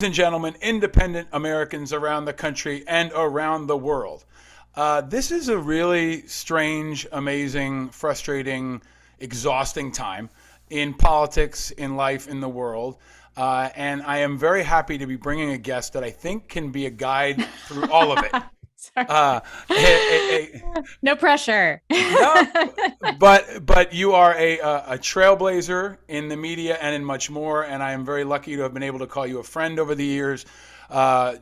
and gentlemen, independent Americans around the country and around the world. This is a really strange, amazing, frustrating, exhausting time in politics, in life, in the world. And I am very happy to be bringing a guest that I think can be a guide through all of it. Sorry. Uh, a, a, No pressure. no, but you are a trailblazer in the media and in much more, and I am very lucky to have been able to call you a friend over the years.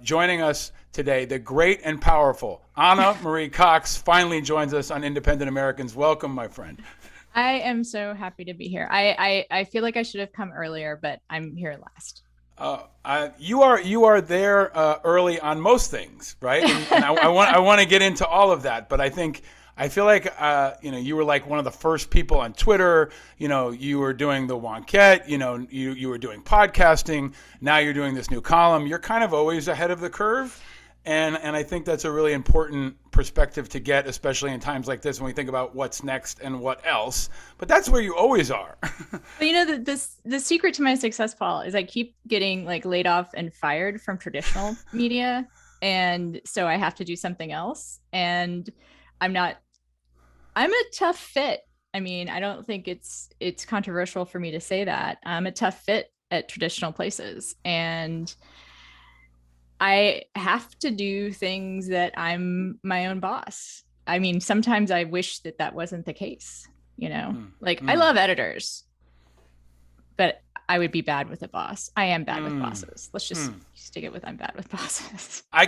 Joining us today, the great and powerful Anna Marie Cox finally joins us on Independent Americans. Welcome, my friend. I am so happy to be here. I feel like I should have come earlier, but I'm here last. You are there early on most things, right? And I want to get into all of that, but I feel like you were like one of the first people on Twitter. You were doing the Wonket. You were doing podcasting. Now you're doing this new column. You're kind of always ahead of the curve, and I think that's a really important perspective to get, especially in times like this when we think about what's next and what else. But that's where you always are. But the secret to my success, Paul, is I keep getting like laid off and fired from traditional media, and so I have to do something else. And I'm not. I'm a tough fit. I mean, I don't think it's controversial for me to say that I'm a tough fit at traditional places, and I have to do things that I'm my own boss. I mean, sometimes I wish that that wasn't the case, you know? Mm, Like I mm, love editors, but I would be bad with a boss. I am bad with mm, bosses. Let's just mm. stick it with I'm bad with bosses. I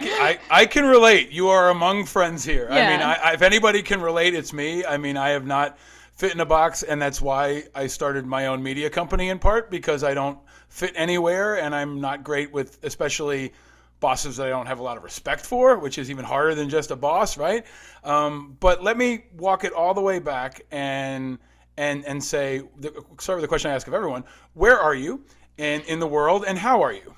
can relate. You are among friends here. I mean, Yeah. if anybody can relate, it's me. I mean, I have not fit in a box, and that's why I started my own media company in part because I don't fit anywhere, and I'm not great with especially bosses that I don't have a lot of respect for, which is even harder than just a boss, right? But let me walk it all the way back and say, start with the question I ask of everyone: Where are you in the world, and how are you?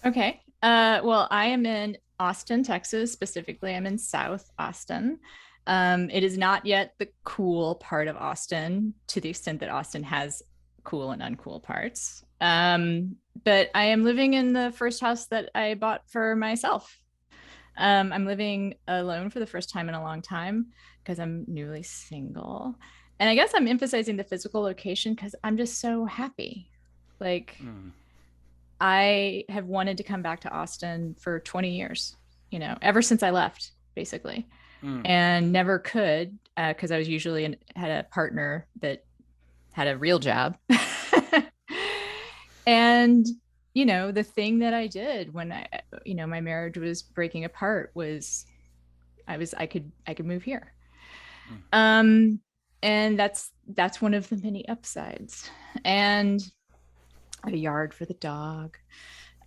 Okay. Well, I am in Austin, Texas. Specifically, I'm in South Austin. It is not yet the cool part of Austin to the extent that Austin has cool and uncool parts. But I am living in the first house that I bought for myself. I'm living alone for the first time in a long time because I'm newly single. And I guess I'm emphasizing the physical location because I'm just so happy. Like, Mm, I have wanted to come back to Austin for 20 years, ever since I left, basically, mm, and never could because I was usually had a partner that had a real job. And, the thing that I did when my marriage was breaking apart was I could move here. mm. Um, and that's one of the many upsides. And I have a yard for the dog.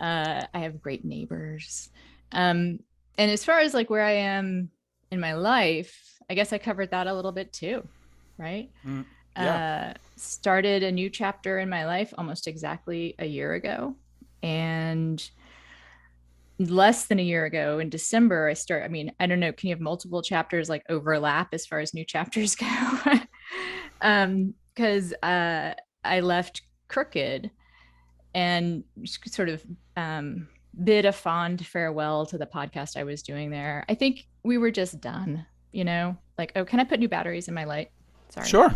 I have great neighbors. Um, and as far as like where I am in my life, I guess I covered that a little bit too, right? Mm, yeah. Started a new chapter in my life almost exactly a year ago. And less than a year ago in December, I mean, I don't know, can you have multiple chapters like overlap as far as new chapters go? Because I left Crooked and sort of bid a fond farewell to the podcast I was doing there. I think we were just done, like, oh, can I put new batteries in my light? Sorry. Sure. Or do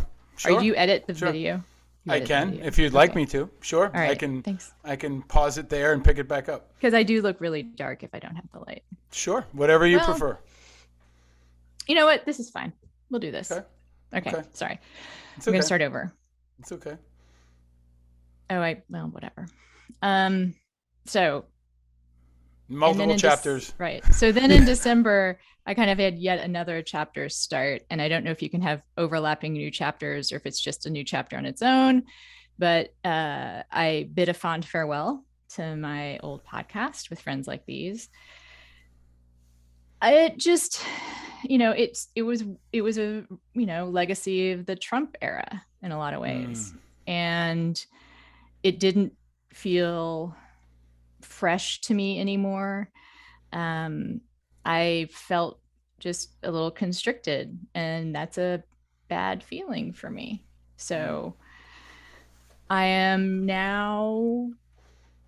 Sure. you edit the Sure. video? You I edit the can, video. if you'd like Okay. me to. Sure. All I right. can. Thanks. I can pause it there and pick it back up. Because I do look really dark if I don't have the light. Sure. Whatever you Well, prefer. you know what? This is fine. We'll do this. Okay. Okay. Okay. Sorry. It's I'm going to okay. start over. It's okay. Well, whatever. Um, so and then Multiple chapters. right, so then in December I kind of had yet another chapter start, and I don't know if you can have overlapping new chapters or if it's just a new chapter on its own, but I bid a fond farewell to my old podcast with friends like these. It just, it was a legacy of the Trump era in a lot of ways, Mm, and it didn't feel fresh to me anymore. um, I felt just a little constricted, and that's a bad feeling for me. mm, So I am now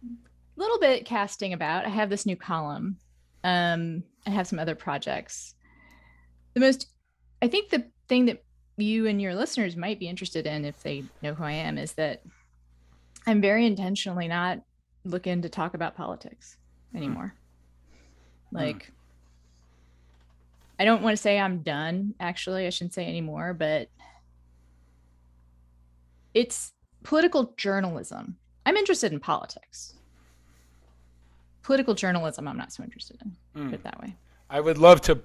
a little bit casting about. I have this new column. I have some other projects. I think the thing that you and your listeners might be interested in, if they know who I am, is that I'm very intentionally not looking to talk about politics anymore. Like, I don't want to say I'm done, actually. I shouldn't say anymore, but it's political journalism. I'm interested in politics. Political journalism, I'm not so interested in. Put it that way. I would love to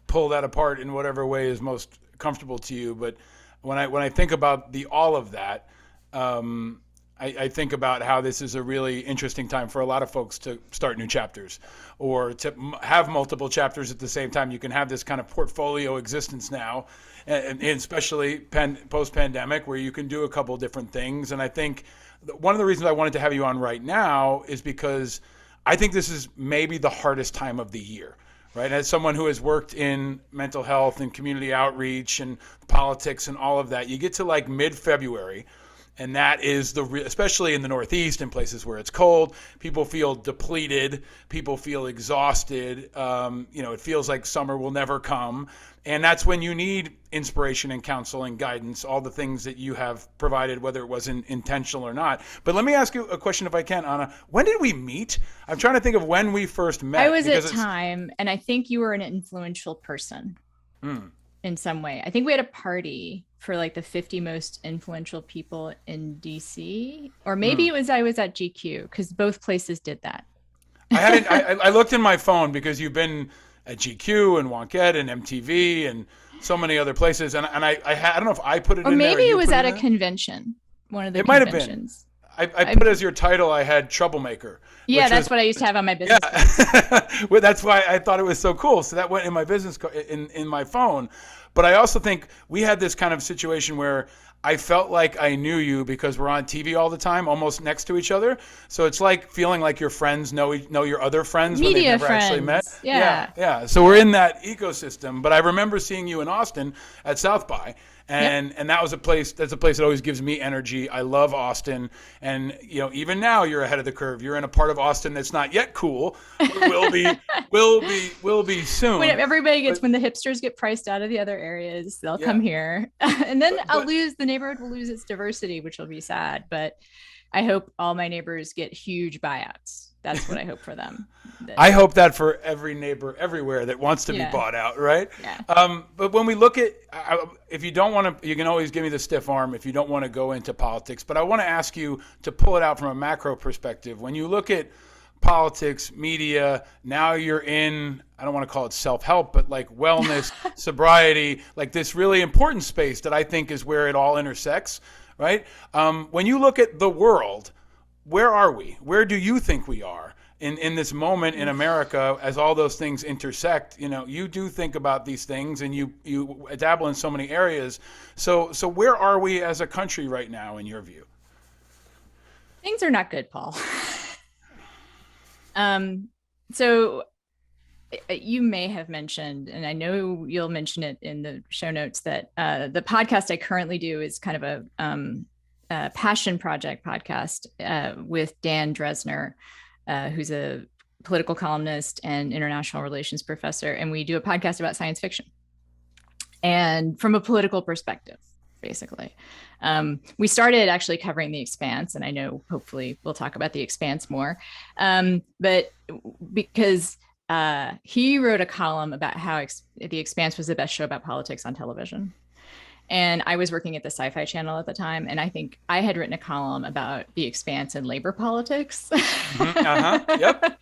pull that apart in whatever way is most comfortable to you. But when I think about all of that, I think about how this is a really interesting time for a lot of folks to start new chapters, or to have multiple chapters at the same time. You can have this kind of portfolio existence now, and especially post-pandemic, where you can do a couple different things. And I think one of the reasons I wanted to have you on right now is because I think this is maybe the hardest time of the year. Right, as someone who has worked in mental health and community outreach and politics and all of that, you get to like mid-February, and that is especially in the Northeast and places where it's cold, people feel depleted, people feel exhausted. It feels like summer will never come, and that's when you need inspiration and counsel and guidance, all the things that you have provided, whether it was intentional or not. But let me ask you a question, if I can, Anna. When did we meet? I'm trying to think of when we first met. I was at Time, and I think you were an influential person in some way. I think we had a party for like the 50 most influential people in DC, or maybe it was I was at GQ, because both places did that. I looked in my phone because you've been at GQ and Wonkette and MTV and so many other places, and I don't know if I put it or in there. Or maybe it was at a convention, one of the conventions. Might have been. I put as your title, I had troublemaker. Yeah, that's what I used to have on my business card. Well, that's why I thought it was so cool. So that went in my business card, in my phone. But I also think we had this kind of situation where I felt like I knew you because we're on TV all the time, almost next to each other. So it's like feeling like your friends know your other friends when they've never actually met. Yeah. So we're in that ecosystem. But I remember seeing you in Austin at South by. And that was that's a place that always gives me energy. I love Austin, and even now you're ahead of the curve. You're in a part of Austin that's not yet cool, but will be soon. When the hipsters get priced out of the other areas, they'll come here, and then the neighborhood will lose its diversity, which will be sad. But I hope all my neighbors get huge buyouts. That's what I hope for them. I hope that for every neighbor everywhere that wants to be bought out, right? Yeah. But when we look at, if you don't want to, you can always give me the stiff arm if you don't want to go into politics. But I want to ask you to pull it out from a macro perspective. When you look at politics, media, now you're in, I don't want to call it self-help, but like wellness, sobriety, like this really important space that I think is where it all intersects, right? When you look at the world, where are we? Where do you think we are in this moment in America as all those things intersect? You do think about these things, and you dabble in so many areas. So where are we as a country right now, in your view? Things are not good, Paul. So you may have mentioned, and I know you'll mention it in the show notes, that the podcast I currently do is kind of a passion project podcast with Dan Dresner, who's a political columnist and international relations professor. And we do a podcast about science fiction, and from a political perspective, basically. We started actually covering The Expanse, and I know hopefully we'll talk about The Expanse more. But because he wrote a column about how The Expanse was the best show about politics on television. And I was working at the Sci-Fi Channel at the time, and I think I had written a column about The Expanse and labor politics. Yep.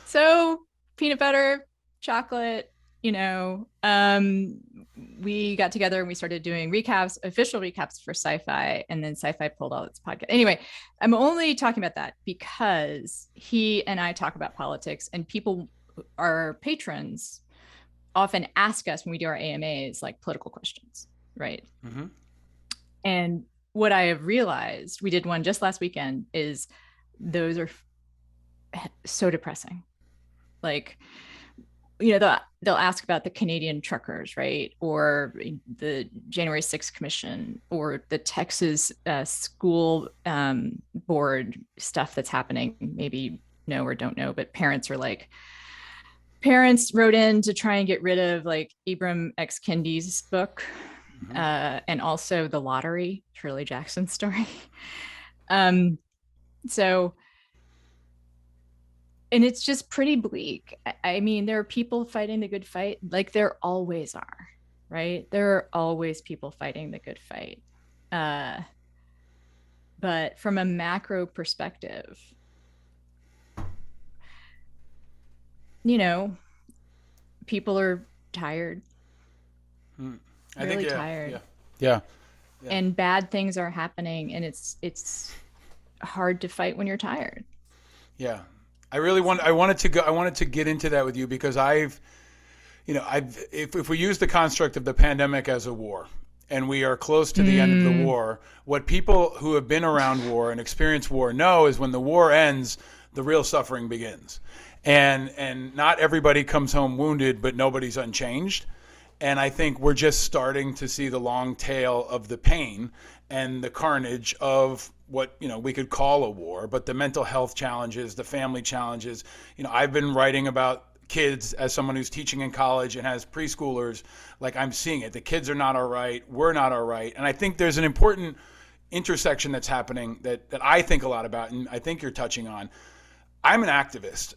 So peanut butter, chocolate, we got together and we started doing official recaps for Sci-Fi, and then Sci-Fi pulled all its podcast. Anyway, I'm only talking about that because he and I talk about politics, and people, our patrons, often ask us when we do our AMAs like political questions, right? Mm-hmm. And what I have realized, we did one just last weekend, is those are so depressing. Like, they'll ask about the Canadian truckers, right? Or the January 6th Commission, or the Texas school board stuff that's happening. Maybe know or don't know, but parents wrote in to try and get rid of like Ibram X. Kendi's book, and also The Lottery, Shirley Jackson's story. So, and it's just pretty bleak. I mean, there are people fighting the good fight, like there always are, right? There are always people fighting the good fight. But from a macro perspective, people are tired, really tired. Yeah. And bad things are happening, and it's hard to fight when you're tired. Yeah. I wanted to get into that with you because if we use the construct of the pandemic as a war, and we are close to the end of the war, what people who have been around war and experienced war know is when the war ends, the real suffering begins. And not everybody comes home wounded, but nobody's unchanged. And I think we're just starting to see the long tail of the pain and the carnage of what we could call a war, but the mental health challenges, the family challenges. I've been writing about kids as someone who's teaching in college and has preschoolers. Like, I'm seeing it. The kids are not all right. We're not all right. And I think there's an important intersection that's happening that I think a lot about, and I think you're touching on. I'm an activist.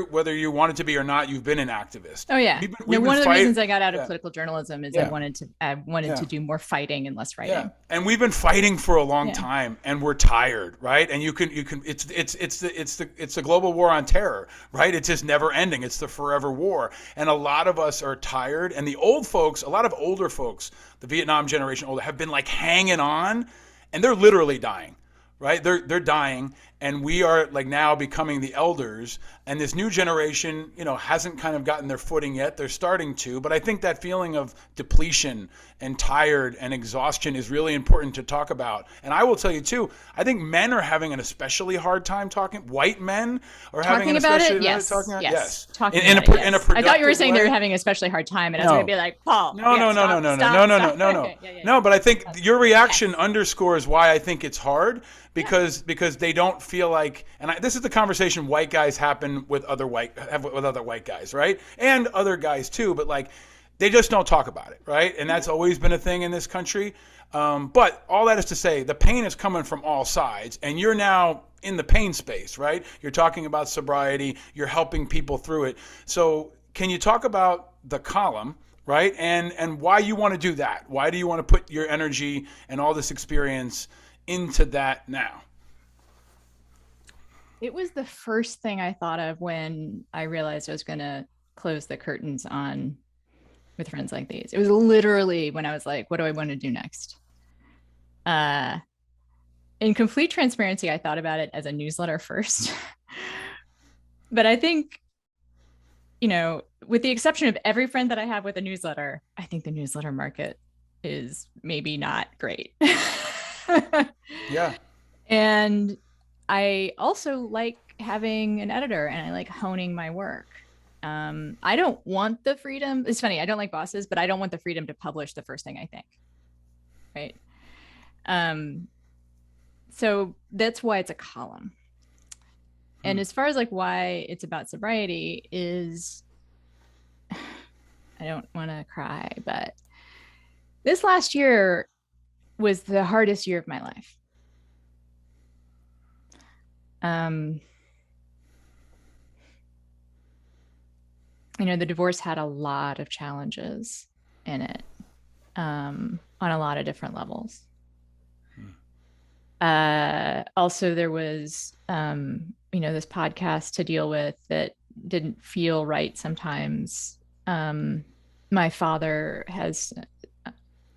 Whether you wanted to be or not, you've been an activist. Oh yeah. One of the reasons I got out of political journalism is I wanted to do more fighting and less writing. Yeah. And we've been fighting for a long time, and we're tired, right? And it's the global war on terror, right? It's just never ending. It's the forever war. And a lot of us are tired, and the old folks, a lot of older folks, the Vietnam generation older, have been like hanging on, and they're literally dying. Right? They're dying, and we are like now becoming the elders, and this new generation, hasn't kind of gotten their footing yet. They're starting to, but I think that feeling of depletion and tired and exhaustion is really important to talk about. And I will tell you too, I think men are having an especially hard time talking. White men are having an especially hard time talking about it. Yes. Talking in a productive I thought you were saying they were having an especially hard time, and I was going to be like, Paul. No. No, but I think your reaction underscores why I think it's hard. Because they don't feel like, and this is the conversation white guys have with other white guys, right? And other guys too, but like they just don't talk about it, right? And that's always been a thing in this country. But all that is to say, the pain is coming from all sides, and you're now in the pain space, right? You're talking about sobriety, you're helping people through it. So can you talk about the column, right? And why you want to do that? Why do you want to put your energy and all this experience into that now? It was the first thing I thought of when I realized I was going to close the curtains on With Friends Like These. It was literally when I was like, what do I want to do next? In complete transparency, I thought about it as a newsletter first. But I think, with the exception of every friend that I have with a newsletter, I think the newsletter market is maybe not great. Yeah. And I also like having an editor, and I like honing my work. I don't want the freedom. It's funny. I don't like bosses, but I don't want the freedom to publish the first thing I think. Right. So that's why it's a column. And as far as like why it's about sobriety is, I don't want to cry, but this last year was the hardest year of my life. The divorce had a lot of challenges in it, on a lot of different levels. Also, there was, this podcast to deal with that didn't feel right sometimes. My father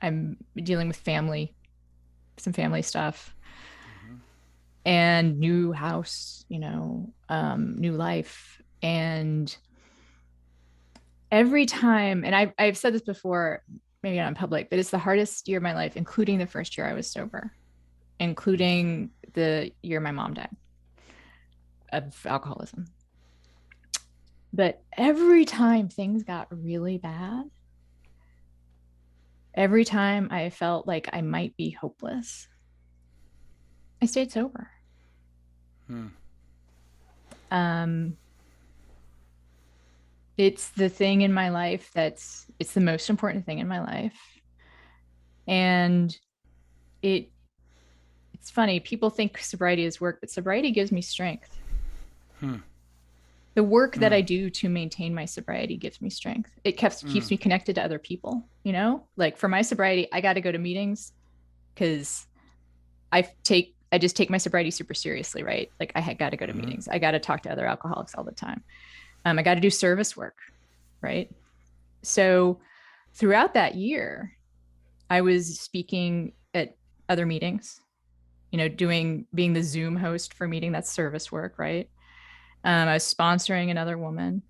I'm dealing with some family stuff, and new house, new life. And every time, and I've said this before, maybe not in public, but it's the hardest year of my life, including the first year I was sober, including the year my mom died of alcoholism. But every time things got really bad, every time I felt like I might be hopeless, I stayed sober. Hmm. Um, it's the thing in my life it's the most important thing in my life. And it it's funny, people think sobriety is work, but sobriety gives me strength. Hmm. The work that Hmm. I do to maintain my sobriety gives me strength. It keeps Hmm. me connected to other people, you know? Like for my sobriety, I got to go to meetings because I just take my sobriety super seriously, right? Like I got to go to Hmm. meetings. I got to talk to other alcoholics all the time. I got to do service work, right? So throughout that year, I was speaking at other meetings, you know, being the Zoom host for meeting, that's service work, right? I was sponsoring another woman,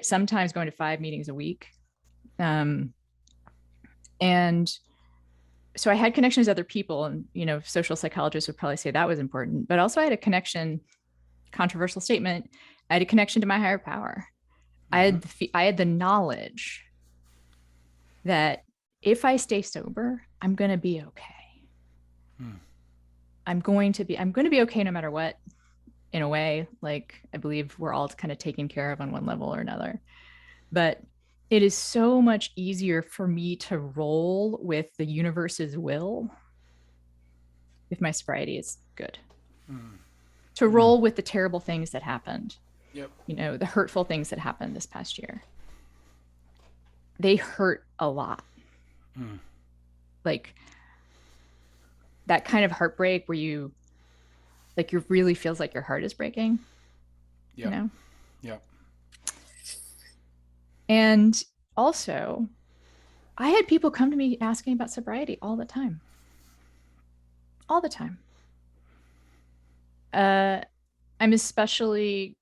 sometimes going to 5 meetings a week. Um, and so I had connections with other people, and, you know, social psychologists would probably say that was important, but also I had a connection, controversial statement. I had a connection to my higher power. Hmm. I had the knowledge that if I stay sober, I'm going to be okay. Hmm. I'm going to be okay no matter what, in a way. Like I believe we're all kind of taken care of on one level or another. But it is so much easier for me to roll with the universe's will if my sobriety is good. Hmm. To Hmm. roll with the terrible things that happened, Yep. you know, the hurtful things that happened this past year. They hurt a lot. Hmm. Like that kind of heartbreak where you really feels like your heart is breaking, you Yep. know? Yep. And also, I had people come to me asking about sobriety all the time. All the time. Uh, I'm especially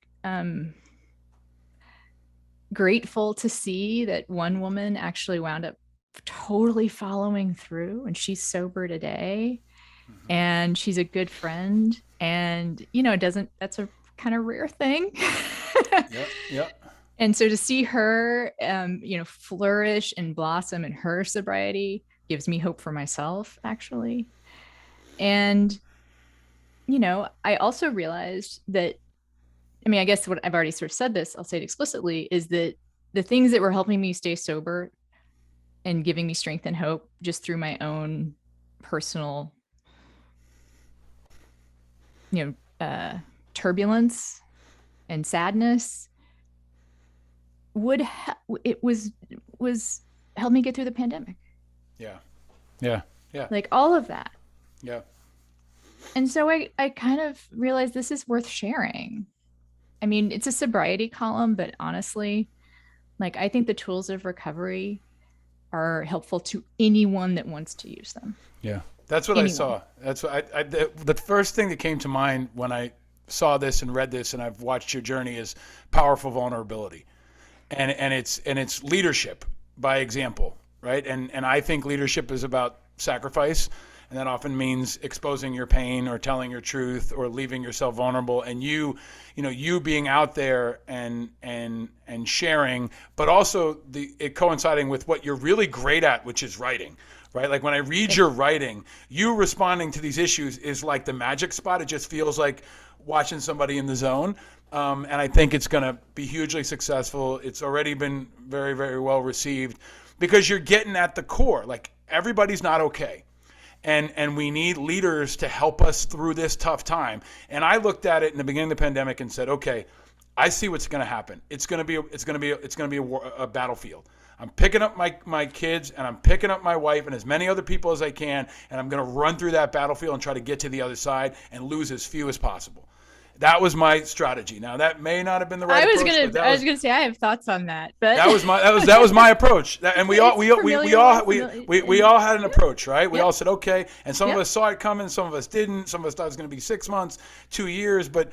grateful to see that one woman actually wound up totally following through, and she's sober today, Hmm. and she's a good friend. And, you know, it doesn't, that's a kind of rare thing. Yep. Yep. And so to see her, you know, flourish and blossom in her sobriety gives me hope for myself, actually. And, you know, I also realized that, I mean, I guess what I've already sort of said this, I'll say it explicitly, is that the things that were helping me stay sober and giving me strength and hope just through my own personal, you know, turbulence and sadness it was helped me get through the pandemic, Yeah. Yeah. Yeah. like all of that. Yeah. And so I kind of realized this is worth sharing. I mean, it's a sobriety column, but honestly, like I think the tools of recovery are helpful to anyone that wants to use them. Yeah. That's what I Anyone. saw. That's what the first thing that came to mind when I saw this and read this and I've watched your journey is powerful vulnerability. And it's leadership by example, right? And I think leadership is about sacrifice, and that often means exposing your pain or telling your truth or leaving yourself vulnerable. And you being out there and sharing, but also it coinciding with what you're really great at, which is writing. Right, like when I read your writing, you responding to these issues is like the magic spot. It just feels like watching somebody in the zone. And I think it's going to be hugely successful. It's already been very, very well received because you're getting at the core. Like everybody's not okay. And we need leaders to help us through this tough time. And I looked at it in the beginning of the pandemic and said, okay, I see what's going to happen. It's going to be a battlefield. I'm picking up my kids and I'm picking up my wife and as many other people as I can, and I'm going to run through that battlefield and try to get to the other side and lose as few as possible. That was my strategy. Now that may not have been the right approach, but I was gonna say I have thoughts on that, but that was my approach. And we all it's we all had an approach, right? We yep, all said okay, and some of yep. us saw it coming, some of us didn't. Some of us thought it was going to be 6 months, 2 years, but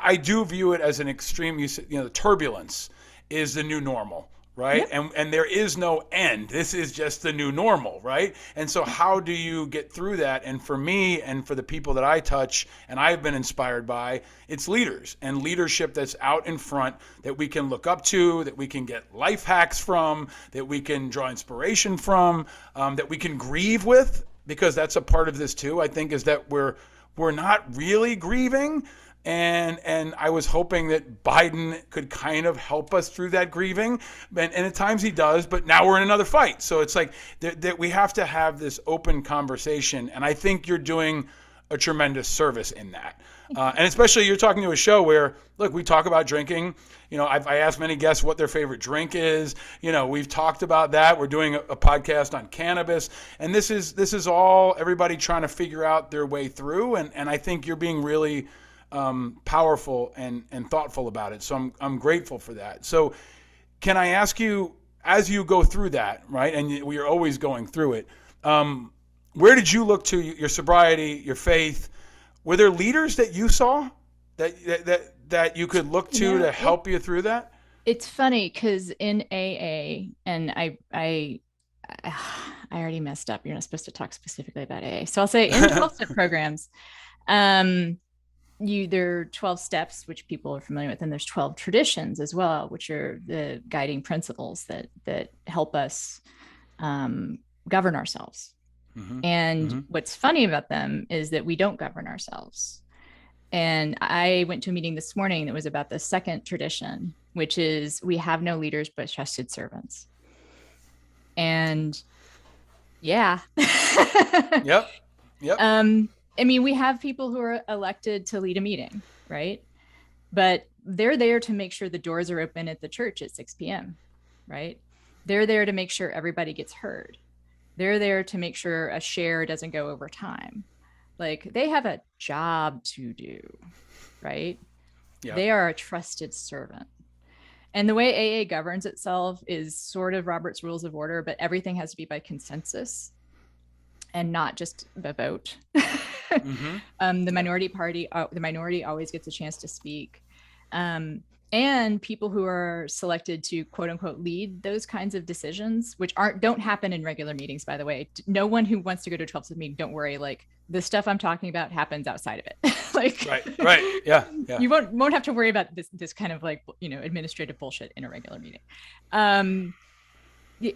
I do view it as an extreme. The turbulence is the new normal. right? Yep. And there is no end. This is just the new normal, right? And so how do you get through that? And for me and for the people that I touch and I've been inspired by, it's leaders and leadership that's out in front that we can look up to, that we can get life hacks from, that we can draw inspiration from, that we can grieve with, because that's a part of this too, I think, is that we're not really grieving. And I was hoping that Biden could kind of help us through that grieving. And at times he does, but now we're in another fight. So it's like that we have to have this open conversation. And I think you're doing a tremendous service in that. And especially you're talking to a show where, look, we talk about drinking. You know, I asked many guests what their favorite drink is. You know, we've talked about that. We're doing a podcast on cannabis. And this is all everybody trying to figure out their way through. And I think you're being really powerful and thoughtful about it. So I'm grateful for that. So can I ask you, as you go through that, right, and we are always going through it, where did you look to your sobriety, your faith? Were there leaders that you saw that you could look to help you through that? It's funny because in AA, and I already messed up. You're not supposed to talk specifically about AA. So I'll say in 12-step programs, there are 12 steps, which people are familiar with, and there's 12 traditions as well, which are the guiding principles that help us govern ourselves. Mm-hmm. And mm-hmm. What's funny about them is that we don't govern ourselves. And I went to a meeting this morning that was about the second tradition, which is we have no leaders but trusted servants. And yeah. Yep. I mean, we have people who are elected to lead a meeting, right? But they're there to make sure the doors are open at the church at 6 p.m., right? They're there to make sure everybody gets heard. They're there to make sure a share doesn't go over time. Like, they have a job to do, right? Yeah. They are a trusted servant. And the way AA governs itself is sort of Robert's Rules of Order, but everything has to be by consensus and not just a vote. Mm-hmm. The minority always gets a chance to speak. And people who are selected to quote unquote lead those kinds of decisions, which don't happen in regular meetings, by the way. No one who wants to go to a 12-step meeting, don't worry, like the stuff I'm talking about happens outside of it. Like, right. Yeah. You won't have to worry about this kind of like, administrative bullshit in a regular meeting.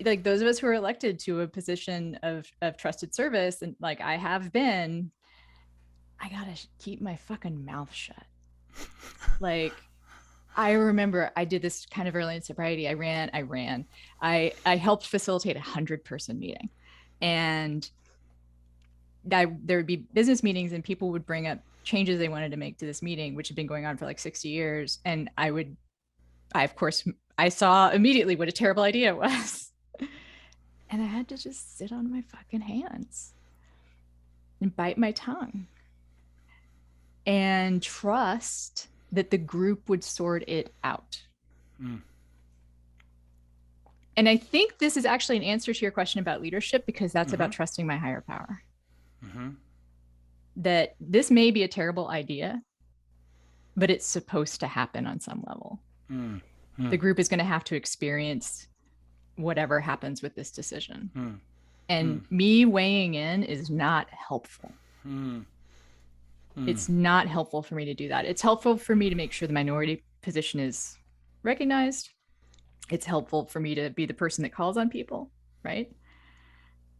Like those of us who are elected to a position of trusted service, and like I have been, I gotta keep my fucking mouth shut. Like, I remember I did this kind of early in sobriety. I helped facilitate a 100-person meeting, and there would be business meetings and people would bring up changes they wanted to make to this meeting, which had been going on for like 60 years. And I saw immediately what a terrible idea it was. And I had to just sit on my fucking hands and bite my tongue and trust that the group would sort it out. Mm. And I think this is actually an answer to your question about leadership, because that's mm-hmm. about trusting my higher power. Mm-hmm. That this may be a terrible idea, but it's supposed to happen on some level. Mm-hmm. The group is going to have to experience whatever happens with this decision. Mm-hmm. And me weighing in is not helpful. Mm-hmm. It's not helpful for me to do that. It's helpful for me to make sure the minority position is recognized. It's helpful for me to be the person that calls on people, right?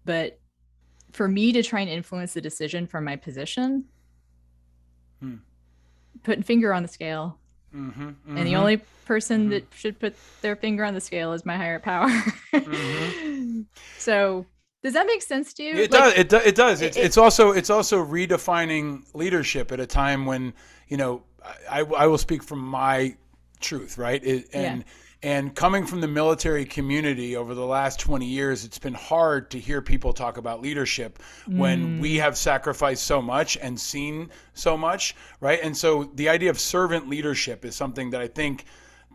But for me to try and influence the decision from my position, putting finger on the scale, and the only person that should put their finger on the scale is my higher power. So does that make sense to you? It does. It does. It's also redefining leadership at a time when, I will speak from my truth, right? And coming from the military community over the last 20 years, it's been hard to hear people talk about leadership when we have sacrificed so much and seen so much, right? And so the idea of servant leadership is something that I think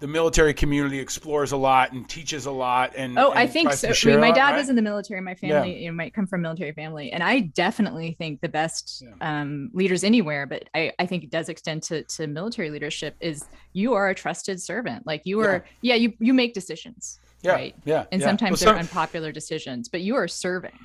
the military community explores a lot and teaches a lot. And I think so. I mean, my dad was in the military. My family might come from a military family. And I definitely think the best leaders anywhere, but I think it does extend to military leadership, is you are a trusted servant. Like you are, you make decisions. Yeah, right? yeah, And yeah. sometimes Well, they're unpopular decisions, but you are serving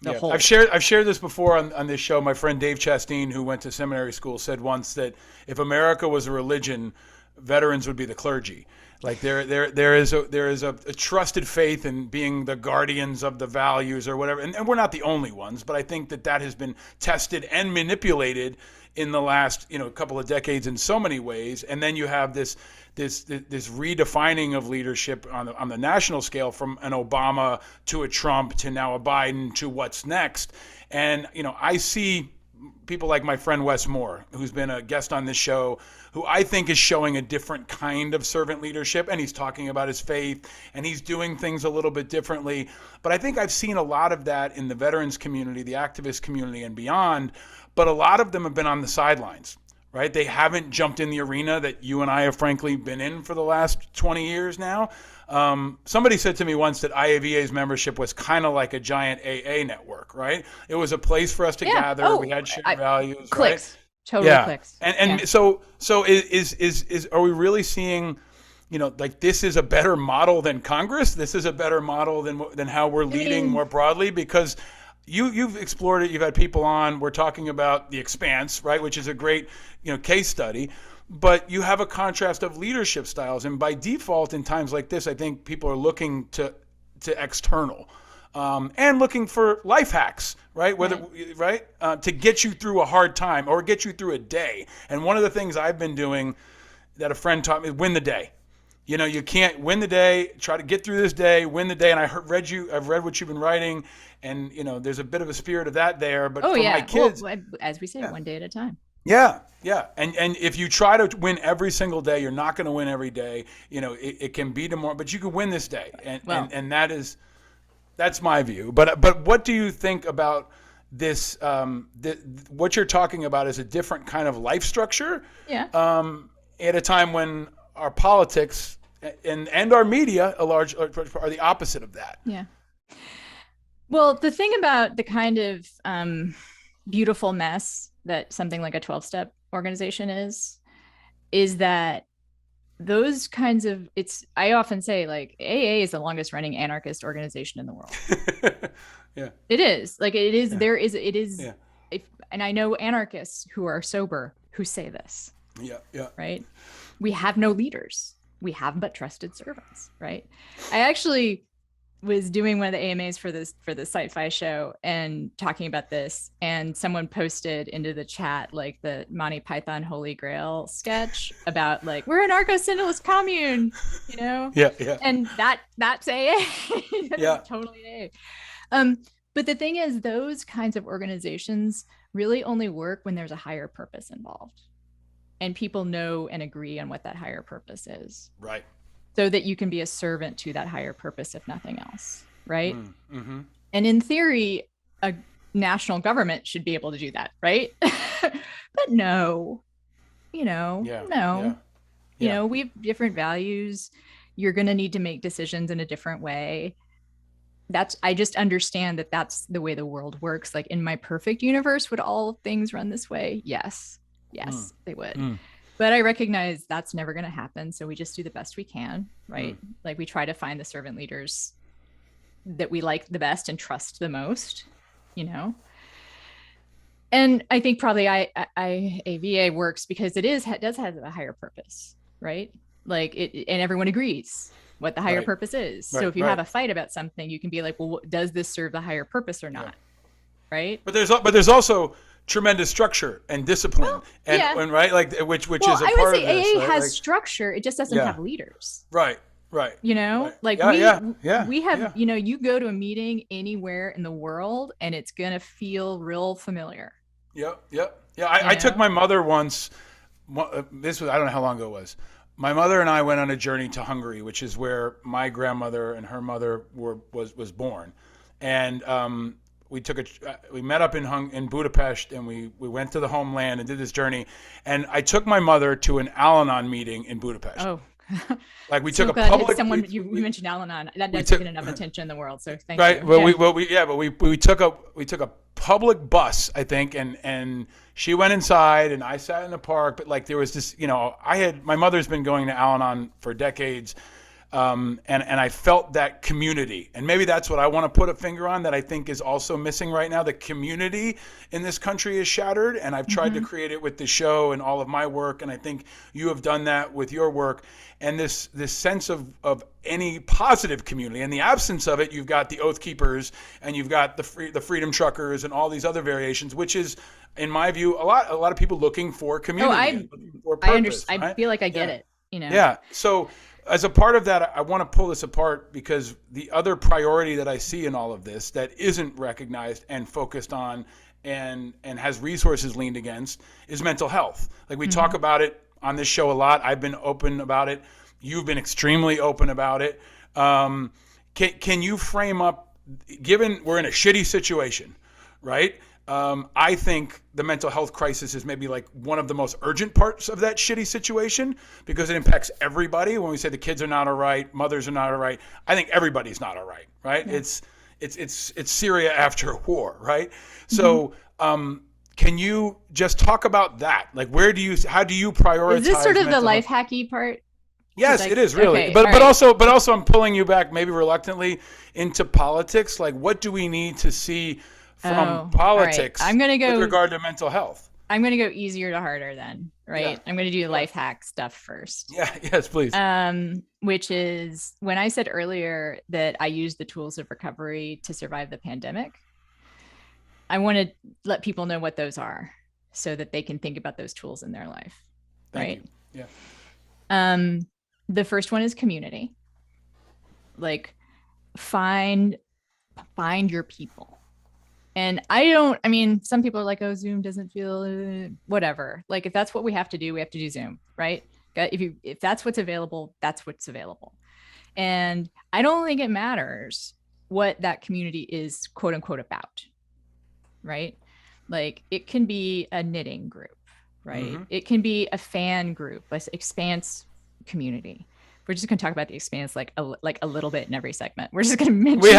the yeah. whole. I've shared this before on this show. My friend Dave Chastain, who went to seminary school, said once that if America was a religion, veterans would be the clergy. Like there is a trusted faith in being the guardians of the values or whatever, and we're not the only ones, but I think that has been tested and manipulated in the last couple of decades in so many ways. And then you have this redefining of leadership on the national scale, from an Obama to a Trump to now a Biden to what's next. And I see people like my friend Wes Moore, who's been a guest on this show, who I think is showing a different kind of servant leadership, and he's talking about his faith, and he's doing things a little bit differently. But I think I've seen a lot of that in the veterans community, the activist community, and beyond. But a lot of them have been on the sidelines, right? They haven't jumped in the arena that you and I have frankly been in for the last 20 years now. Somebody said to me once that IAVA's membership was kind of like a giant AA network, right? It was a place for us to gather. Oh, we had shared values, clicks. right? Totally clicks. And so is are we really seeing, like, this is a better model than Congress? This is a better model than how we're leading more broadly? Because you've explored it. You've had people on. We're talking about The Expanse, right, which is a great case study. But you have a contrast of leadership styles, and by default, in times like this, I think people are looking to external. And looking for life hacks, right? To get you through a hard time or get you through a day. And one of the things I've been doing that a friend taught me is win the day. You can't win the day. Try to get through this day, win the day. And I've read what you've been writing, and there's a bit of a spirit of that there. But for my kids, well, as we say, one day at a time. Yeah. And if you try to win every single day, you're not going to win every day. It can be tomorrow, but you can win this day, and that's my view. But what do you think about this? What you're talking about is a different kind of life structure. Yeah. At a time when our politics and our media, are the opposite of that. Yeah. Well, the thing about the kind of beautiful mess that something like a 12-step organization is that those kinds of I often say, like, AA is the longest running anarchist organization in the world. Yeah. It is. Like, it is. Yeah. And I know anarchists who are sober who say this. Yeah. Right. We have no leaders. We have but trusted servants. Right. I actually was doing one of the AMAs for the Sci-Fi show and talking about this, and someone posted into the chat like the Monty Python Holy Grail sketch about, like, we're an anarcho-syndicalist commune, Yeah. And that's AA. Yeah. Totally AA. But the thing is, those kinds of organizations really only work when there's a higher purpose involved, and people know and agree on what that higher purpose is. Right. So that you can be a servant to that higher purpose, if nothing else, right? Mm-hmm. And in theory, a national government should be able to do that, right? But no, no. We have different values. You're going to need to make decisions in a different way. I just understand that that's the way the world works. Like, in my perfect universe, would all things run this way? Yes, they would. But I recognize that's never going to happen. So we just do the best we can, right? Like, we try to find the servant leaders that we like the best and trust the most, And I think probably AVA works because it does have a higher purpose, right? Like, and everyone agrees what the higher purpose is. So if you have a fight about something, you can be like, well, does this serve the higher purpose or not? Right? But there's also tremendous structure and discipline, and right, like, which is a part of this. I would say AA right? has structure. It just doesn't have leaders. Right. Like, we have, you go to a meeting anywhere in the world and it's going to feel real familiar. Yeah. I took my mother once. This was, I don't know how long ago it was. My mother and I went on a journey to Hungary, which is where my grandmother and her mother was born. And, we met up in Budapest, and we went to the homeland and did this journey. And I took my mother to an Al-Anon meeting in Budapest. Oh, like, we so took a public. You mentioned Al-Anon. That doesn't get enough attention in the world. So thank you. Right. Well, we took a public bus, I think, and she went inside and I sat in the park. But, like, there was this, my mother's been going to Al-Anon for decades. And I felt that community. And maybe that's what I want to put a finger on that I think is also missing right now. The community in this country is shattered, and I've tried to create it with the show and all of my work, and I think you have done that with your work. And this sense of any positive community. In the absence of it, you've got the Oath Keepers, and you've got the Freedom Truckers, and all these other variations, which is, in my view, a lot of people looking for community. I feel like I get it. Yeah. So as a part of that, I want to pull this apart because the other priority that I see in all of this that isn't recognized and focused on and has resources leaned against is mental health. Like we talk about it on this show a lot. I've been open about it. You've been extremely open about it. Can you frame up, given we're in a shitty situation, right? I think the mental health crisis is maybe like one of the most urgent parts of that shitty situation because it impacts everybody. When we say the kids are not all right, mothers are not all right, I think everybody's not all right, right? Yeah. It's Syria after a war, right? So can you just talk about that? Like how do you prioritize? Is this sort of the life hacky part? Yes, it is really. Okay, but also I'm pulling you back maybe reluctantly into politics. Like what do we need to see from politics I'm gonna go, with regard to mental health? I'm going to go easier to harder then, right? Yeah. I'm going to do the life hack stuff first. Yeah, yes, please. Which is when I said earlier that I used the tools of recovery to survive the pandemic, I want to let people know what those are so that they can think about those tools in their life, right? Thank you. Yeah. The first one is community. Like find your people. And some people are like, oh, Zoom doesn't feel whatever. Like if that's what we have to do Zoom, right? If that's what's available, that's what's available. And I don't think it matters what that community is quote unquote about, right? Like it can be a knitting group, right? It can be a fan group, an Expanse community. We're just going to talk about the Expanse like a little bit in every segment. We're just going to mention. We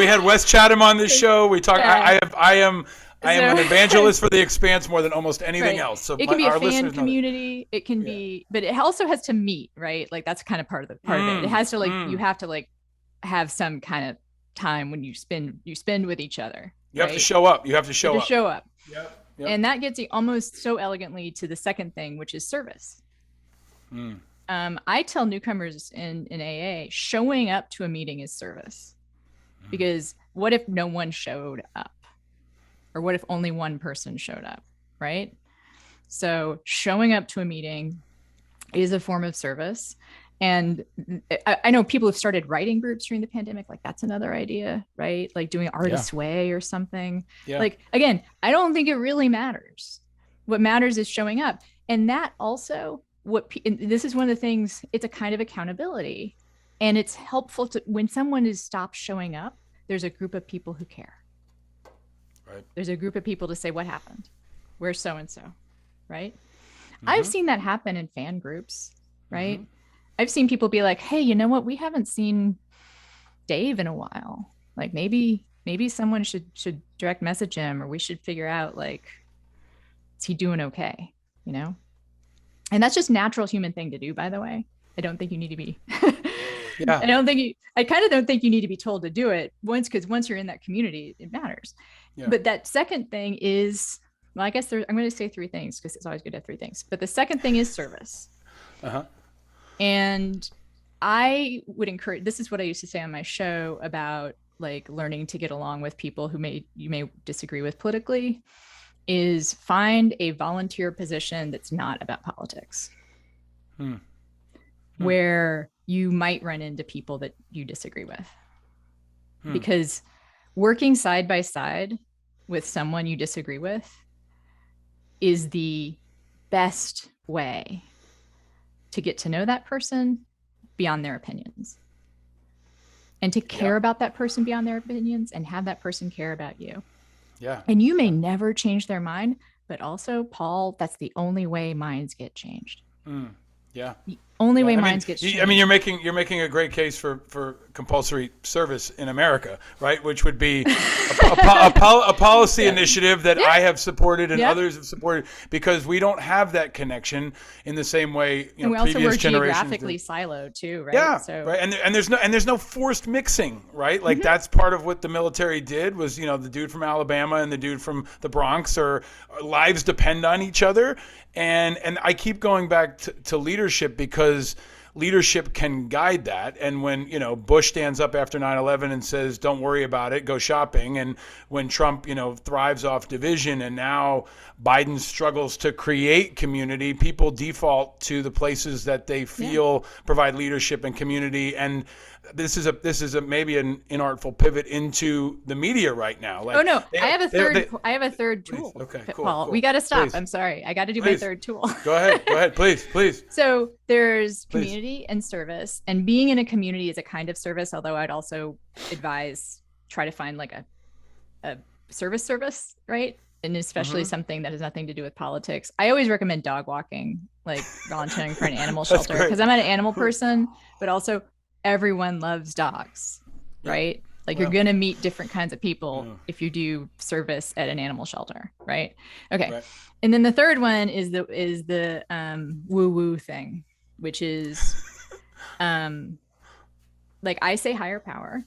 had Wes Chatham on this show. We talked. Yeah. I am an evangelist for the Expanse more than almost anything else. So it can be a fan community. It can be, but it also has to meet, right? Like that's kind of part of it. It has to you have to have some kind of time when you spend with each other. You have to show up. You have to show up. Yep. And that gets you almost so elegantly to the second thing, which is service. I tell newcomers in AA, showing up to a meeting is service. Because what if no one showed up? Or what if only one person showed up, right? So showing up to a meeting is a form of service. And I know people have started writing groups during the pandemic. Like that's another idea, right? Like doing Artist's Way or something. Yeah. Like, again, I don't think it really matters. What matters is showing up. And that also... this is one of the things, it's a kind of accountability, and it's helpful to when someone is stopped showing up, there's a group of people who care, right? There's a group of people to say what happened, where's so-and-so, right? I've seen that happen in fan groups, right? I've seen people be like, hey, you know what, we haven't seen Dave in a while, like maybe someone should direct message him, or we should figure out, like, is he doing okay, you know? And that's just natural human thing to do, by the way. I don't think you need to be, I kind of don't think you need to be told to do it because once you're in that community, it matters. Yeah. But that second thing is, well, I guess I'm going to say three things because it's always good to have three things. But the second thing is service. And I would encourage, this is what I used to say on my show about like learning to get along with people who you may disagree with politically, is find a volunteer position that's not about politics, where you might run into people that you disagree with. Because working side by side with someone you disagree with is the best way to get to know that person beyond their opinions, and to care about that person beyond their opinions, and have that person care about you. Yeah. And you may never change their mind, but also, Paul, that's the only way minds get changed. Yeah. Only way I mean, minds get changed. I mean, you're making a great case for compulsory service in America, right? Which would be a policy initiative that I have supported and others have supported, because we don't have that connection in the same way. And we also were geographically siloed too, right? Yeah, so. right. And there's no forced mixing, right? Like that's part of what the military did was, you know, the dude from Alabama and the dude from the Bronx our lives depend on each other. And I keep going back to leadership, because leadership can guide that. And when, you know, Bush stands up after 9/11 and says, don't worry about it, go shopping. And when Trump, you know, thrives off division, and now Biden struggles to create community, people default to the places that they feel provide leadership and community. And this is a maybe an inartful pivot into the media right now. Like, I have a third tool. Okay, Paul, cool. We got to stop. Please. I'm sorry. I got to do my third tool. Go ahead, please. So there's community and service, and being in a community is a kind of service. Although I'd also advise try to find like a service, right? And especially something that has nothing to do with politics. I always recommend dog walking, like volunteering for an animal shelter, because I'm not an animal person, but also everyone loves dogs, right? Like you're going to meet different kinds of people if you do service at an animal shelter, right? Okay. Right. And then the third one is the woo-woo thing, which is like I say higher power.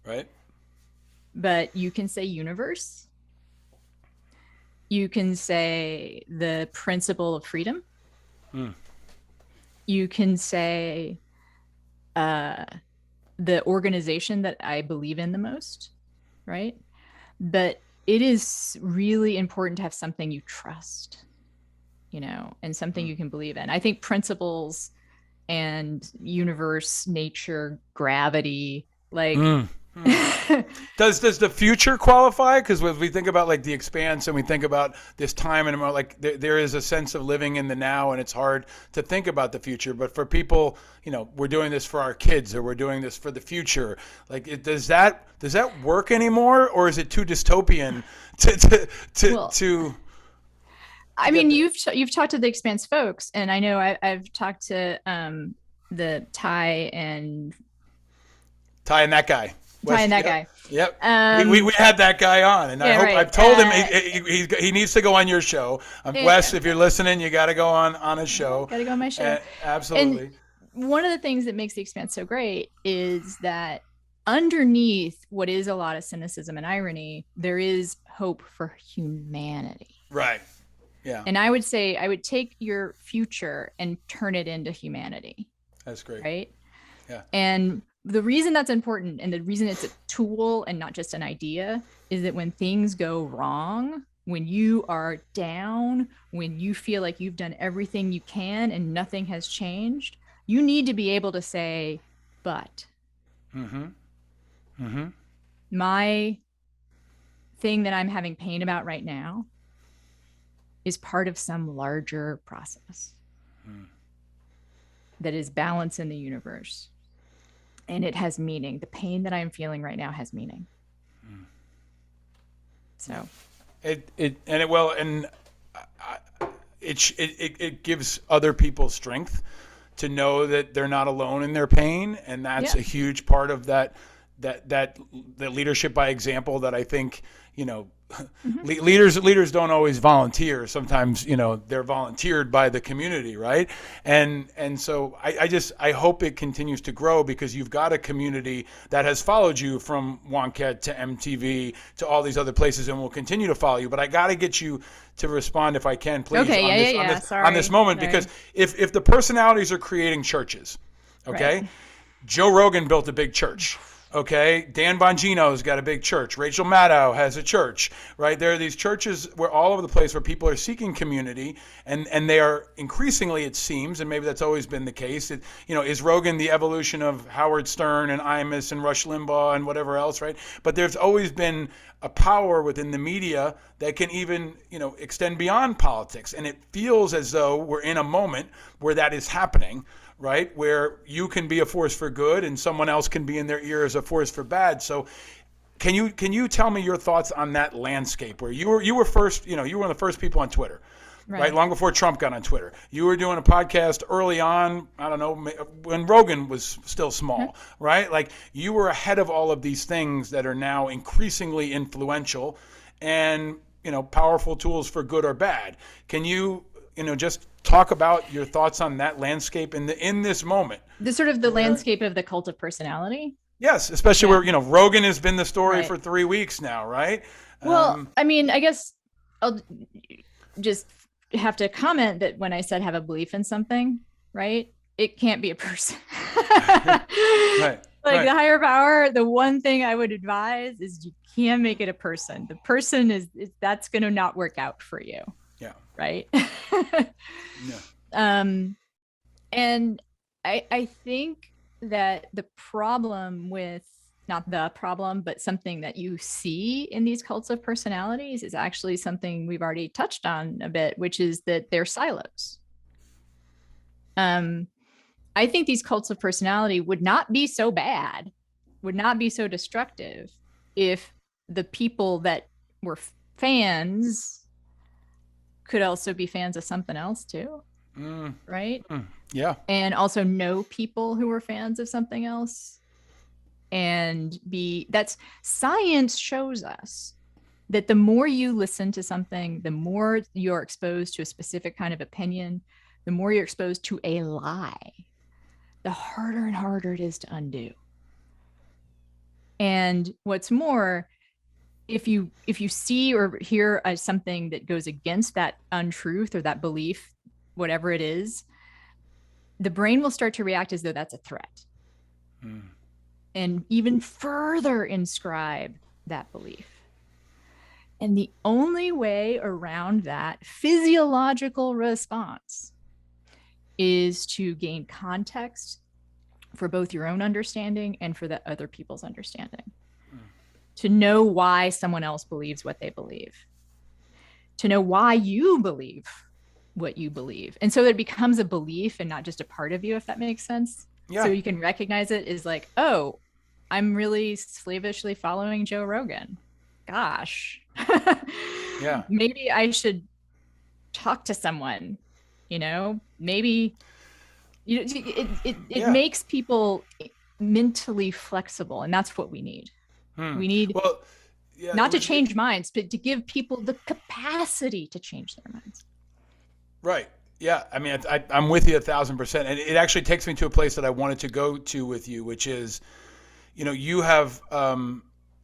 Right. But you can say universe. You can say the principle of freedom. You can say the organization that I believe in the most, right? But it is really important to have something you trust, you know, and something you can believe in. I think principles and universe, nature, gravity, like Does the future qualify? Because when we think about like The Expanse and we think about this time and like there is a sense of living in the now, and it's hard to think about the future. But for people, you know, we're doing this for our kids, or we're doing this for the future. Like, does that work anymore, or is it too dystopian to? I mean, you've talked to The Expanse folks, and I know I've talked to the Ty and that guy. Yep. We had that guy on, and I've told him he needs to go on your show. Wes, if you're listening, you got to go on his show. Got to go on my show. Absolutely. And one of the things that makes The Expanse so great is that underneath what is a lot of cynicism and irony, there is hope for humanity. Right. Yeah. And I would say I would take your future and turn it into humanity. That's great. Right. Yeah. And the reason that's important, and the reason it's a tool and not just an idea, is that when things go wrong, when you are down, when you feel like you've done everything you can and nothing has changed, you need to be able to say, but my thing that I'm having pain about right now is part of some larger process that is balance in the universe. And it has meaning. The pain that I'm feeling right now has meaning. So it gives other people strength to know that they're not alone in their pain, and that's a huge part of that leadership by example that I think, you know, leaders don't always volunteer. Sometimes, you know, they're volunteered by the community, right? And so I hope it continues to grow, because you've got a community that has followed you from Wonkette to MTV to all these other places, and will continue to follow you. But I got to get you to respond, if I can, please, on this moment. Sorry. Because if the personalities are creating churches, okay, right. Joe Rogan built a big church. Okay, Dan Bongino's got a big church. Rachel Maddow has a church, right? There are these churches where all over the place where people are seeking community, and they are increasingly, it seems, and maybe that's always been the case. Is Rogan the evolution of Howard Stern and Imus and Rush Limbaugh and whatever else, right? But there's always been a power within the media that can even, extend beyond politics, and it feels as though we're in a moment where that is happening. Right, where you can be a force for good and someone else can be in their ear as a force for bad. So can you tell me your thoughts on that landscape where you were first, you were one of the first people on Twitter right? Long before Trump got on Twitter. You were doing a podcast early on, I don't know, when Rogan was still small, right? Like you were ahead of all of these things that are now increasingly influential and, powerful tools for good or bad. Can you, just talk about your thoughts on that landscape in this moment? The sort of the landscape of the cult of personality. Yes, especially where, Rogan has been the story for 3 weeks now, right? Well, I mean, I guess I'll just have to comment that when I said have a belief in something, right? It can't be a person. Right. Like the higher power, the one thing I would advise is you can't make it a person. The person is that's going to not work out for you. Yeah. Right. Yeah. And I think that the problem with, not the problem, but something that you see in these cults of personalities is actually something we've already touched on a bit, which is that they're silos. I think these cults of personality would not be so bad, would not be so destructive if the people that were fans could also be fans of something else too. Right? Yeah. And also know people who were fans of something else. And that's science shows us that the more you listen to something, the more you're exposed to a specific kind of opinion, the more you're exposed to a lie, the harder and harder it is to undo. And what's more, if you see or hear something that goes against that untruth or that belief, whatever it is, the brain will start to react as though that's a threat. And even further inscribe that belief. And the only way around that physiological response is to gain context for both your own understanding and for the other people's understanding. To know why someone else believes what they believe. To know why you believe what you believe. And so it becomes a belief and not just a part of you, if that makes sense. Yeah. So you can recognize it as like, oh, I'm really slavishly following Joe Rogan. Gosh. Yeah. Maybe I should talk to someone, maybe it makes people mentally flexible, and that's what we need. We need not to change minds, but to give people the capacity to change their minds. Right. Yeah. I mean, I'm with you 1,000%. And it actually takes me to a place that I wanted to go to with you, which is, you have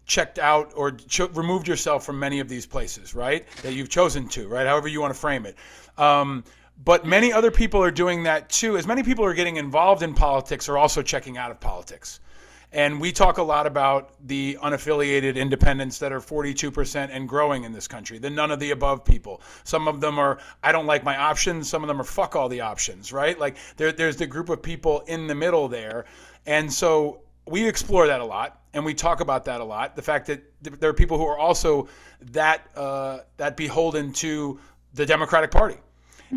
checked out or removed yourself from many of these places, right? That you've chosen to, right? However you want to frame it. But many other people are doing that too. As many people are getting involved in politics are also checking out of politics. And we talk a lot about the unaffiliated independents that are 42% and growing in this country, the none of the above people. Some of them are, I don't like my options. Some of them are fuck all the options, right? Like there's the group of people in the middle there. And so we explore that a lot, and we talk about that a lot. The fact that there are people who are also that beholden to the Democratic Party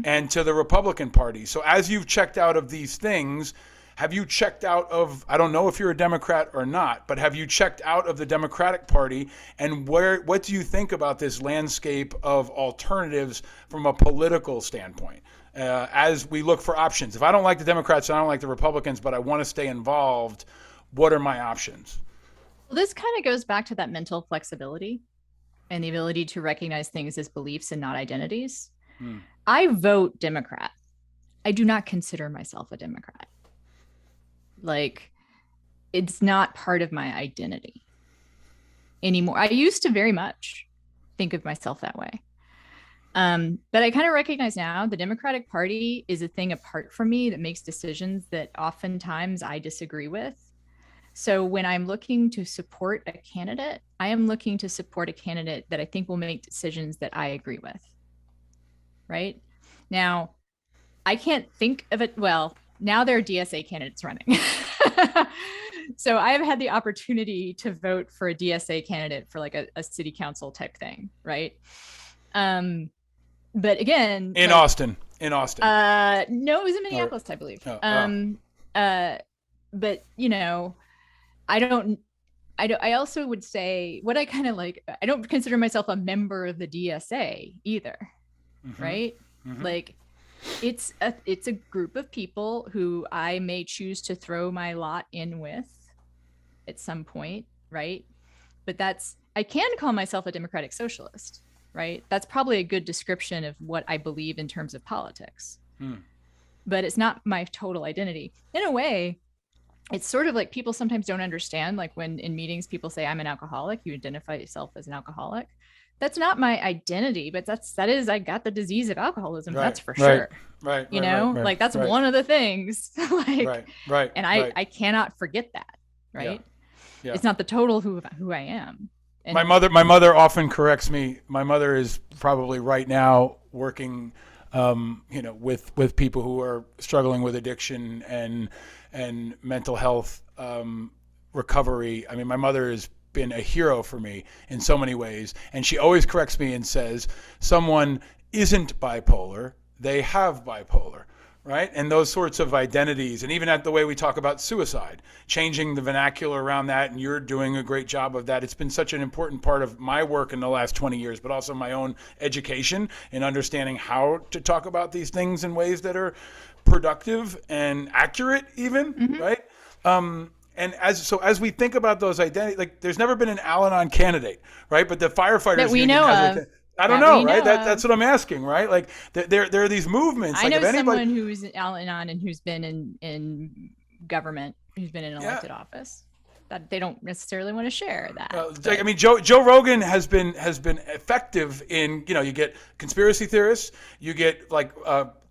and to the Republican Party. So as you've checked out of these things, have you checked out of, I don't know if you're a Democrat or not, but have you checked out of the Democratic Party? And what do you think about this landscape of alternatives from a political standpoint? As we look for options. If I don't like the Democrats, I don't like the Republicans, but I want to stay involved, what are my options? Well, this kind of goes back to that mental flexibility and the ability to recognize things as beliefs and not identities. I vote Democrat. I do not consider myself a Democrat. Like, it's not part of my identity anymore. I used to very much think of myself that way. But I kind of recognize now the Democratic Party is a thing apart from me that makes decisions that oftentimes I disagree with. So when I'm looking to support a candidate, I am looking to support a candidate that I think will make decisions that I agree with. Right? Now, I can't think of it. Well, now there are DSA candidates running. So I've had the opportunity to vote for a DSA candidate for like a city council type thing. Right. But again, in Austin. No, it was in Minneapolis, I believe. But I also would say what I kind of like, I don't consider myself a member of the DSA either. Mm-hmm. Right. Like it's a group of people who I may choose to throw my lot in with at some point, right? But I can call myself a democratic socialist, right? That's probably a good description of what I believe in terms of politics. But it's not my total identity. In a way, it's sort of like people sometimes don't understand, like when in meetings people say I'm an alcoholic, you identify yourself as an alcoholic. That's not my identity, but that is I got the disease of alcoholism. Right, that's for right, sure. Right. You know, right, like that's right, one of the things. Like, right. and right. I cannot forget that. Right. Yeah. It's not the total who I am. And My mother often corrects me. My mother is probably right now working, with people who are struggling with addiction and mental health recovery. I mean, my mother has been a hero for me in so many ways, and she always corrects me and says, "Someone isn't bipolar; they have bipolar." Right? And those sorts of identities, and even at the way we talk about suicide, changing the vernacular around that, and you're doing a great job of that. It's been such an important part of my work in the last 20 years, but also my own education in understanding how to talk about these things in ways that are productive and accurate even, right? And as we think about those identities, like there's never been an Al-Anon candidate, right? But the firefighters that we know of. I don't know, right? That's what I'm asking, right? Like there are these movements. I like know someone who's Al-Anon and who's been in government, who's been in elected office. That they don't necessarily want to share that. I mean, Joe Rogan has been effective in, you get conspiracy theorists, you get like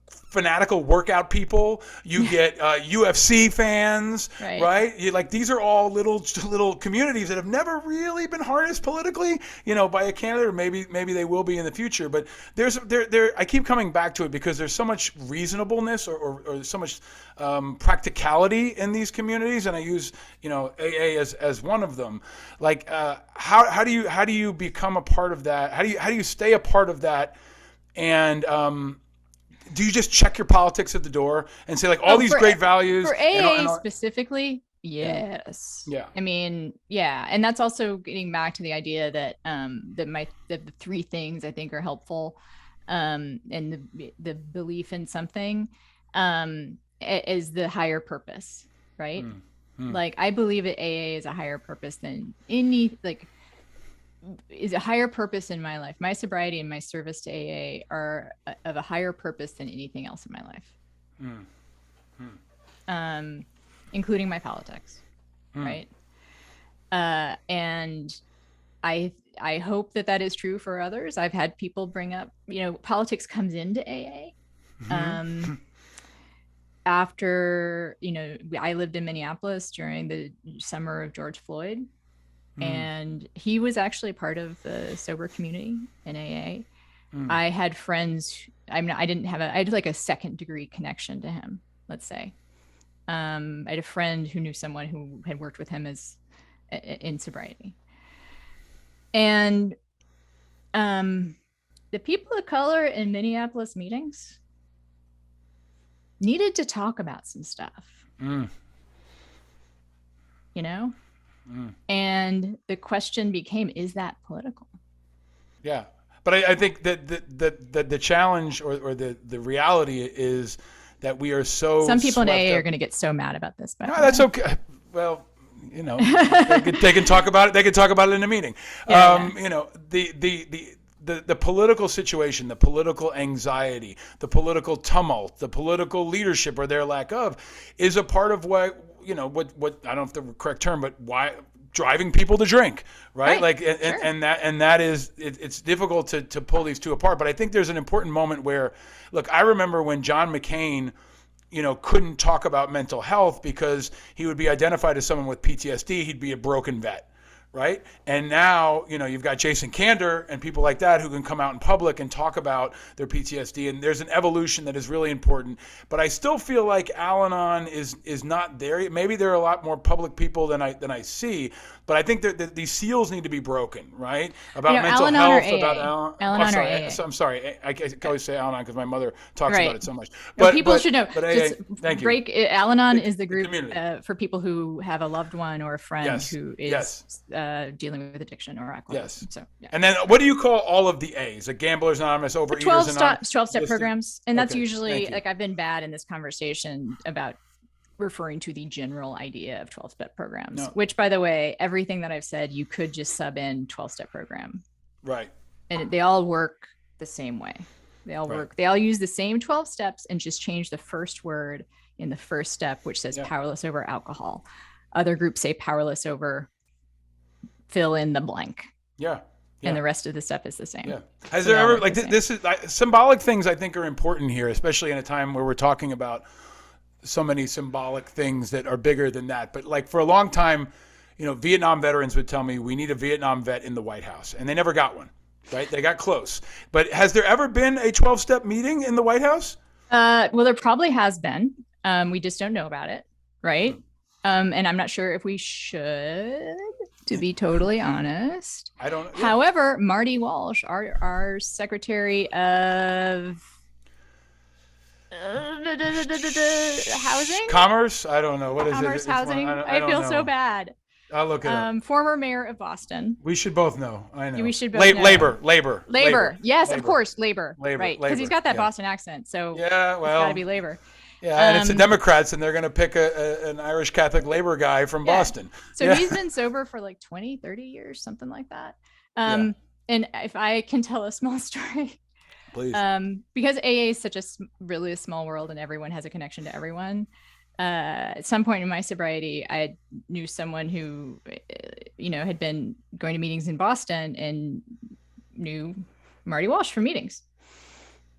fanatical workout people, you get UFC fans, right? These are all little communities that have never really been harnessed politically, by a candidate, or maybe they will be in the future. But I keep coming back to it because there's so much reasonableness or so much practicality in these communities, and I use AA as one of them. Like how do you become a part of that? How do you stay a part of that? And do you just check your politics at the door and say, like, all these great values? For AA specifically, yes. Yeah. I mean, yeah. And that's also getting back to the idea that the three things I think are helpful, and the belief in something is the higher purpose, right? Like, I believe that AA is a higher purpose than is a higher purpose in my life. My sobriety and my service to AA are of a higher purpose than anything else in my life, including my politics, right? And I hope that is true for others. I've had people bring up, politics comes into AA. After, I lived in Minneapolis during the summer of George Floyd. And he was actually part of the sober community in AA. I had friends. I had like a second degree connection to him, let's say. I had a friend who knew someone who had worked with him in sobriety. And the people of color in Minneapolis meetings needed to talk about some stuff. And the question became, is that political? Yeah. But I think that the challenge or the reality is that we are so. Some people in AA are going to get so mad about this. But no, that's okay. Well, they can talk about it. They can talk about it in a meeting. The political situation, the political anxiety, the political tumult, the political leadership or their lack of is a part of what I don't know if the correct term, but why driving people to drink, right? Like, and that is, it's difficult to pull these two apart. But I think there's an important moment where, look, I remember when John McCain, couldn't talk about mental health because he would be identified as someone with PTSD. He'd be a broken vet. Right. And now, you've got Jason Kander and people like that who can come out in public and talk about their PTSD. And there's an evolution that is really important. But I still feel like Al-Anon is not there. Maybe there are a lot more public people than I see. but I think that these seals need to be broken, right? About mental Al-Anon or health, about AA? Al-Anon or AA? I'm sorry. I can always say Al-Anon because my mother talks Right. about it so much. No, But people should know. But AA, Just thank you. break. Al-Anon is the The group community. for people who have a loved one or a friend Yes. who Yes. is dealing with addiction or alcoholism. Yes. So, yeah. And then what do you call all of the A's? Like Gamblers Anonymous, Overeaters Anonymous? 12-step programs. And that's Okay, usually thank you. like I've been bad in this conversation about referring to the general idea of 12-step programs, No. which, by the way, everything that I've said, you could just sub in 12-step program. Right. And they all work the same way. They all Right. work. They all use the same 12 steps and just change the first word in the first step, which says Yeah. powerless over alcohol. Other groups say powerless over fill in the blank. Yeah. Yeah. And the rest of the stuff is the same. Yeah. Has So there they all ever work like the same. this is symbolic things I think are important here, especially in a time where we're talking about so many symbolic things that are bigger than that. But like for a long time, Vietnam veterans would tell me we need a Vietnam vet in the White House, and they never got one. Right? They got close. But has there ever been a 12-step meeting in the White House? Well, there probably has been. We just don't know about it, right? And I'm not sure if we should, to be totally honest. I don't. Yeah. However, Marty Walsh, our Secretary of Housing, Commerce? I don't know. What is Commerce, it? It's Housing. one- I don't feel know. so bad. I'll look it up. Former mayor of Boston. We should both know. I know. We should both know. Labor. Yes, Labor. of course, labor. Labor, Right, because he's labor, got that yeah. Boston accent, so Yeah, it's well, got to be labor. yeah, and it's the Um, Democrats, and they're going to pick an Irish Catholic labor guy from Yeah. Boston. So Yeah. he's been sober for like 20, 30 years, something like that. And if I can tell a small story, Please. because AA is such really a small world and everyone has a connection to everyone. At some point in my sobriety, I knew someone who, had been going to meetings in Boston and knew Marty Walsh from meetings,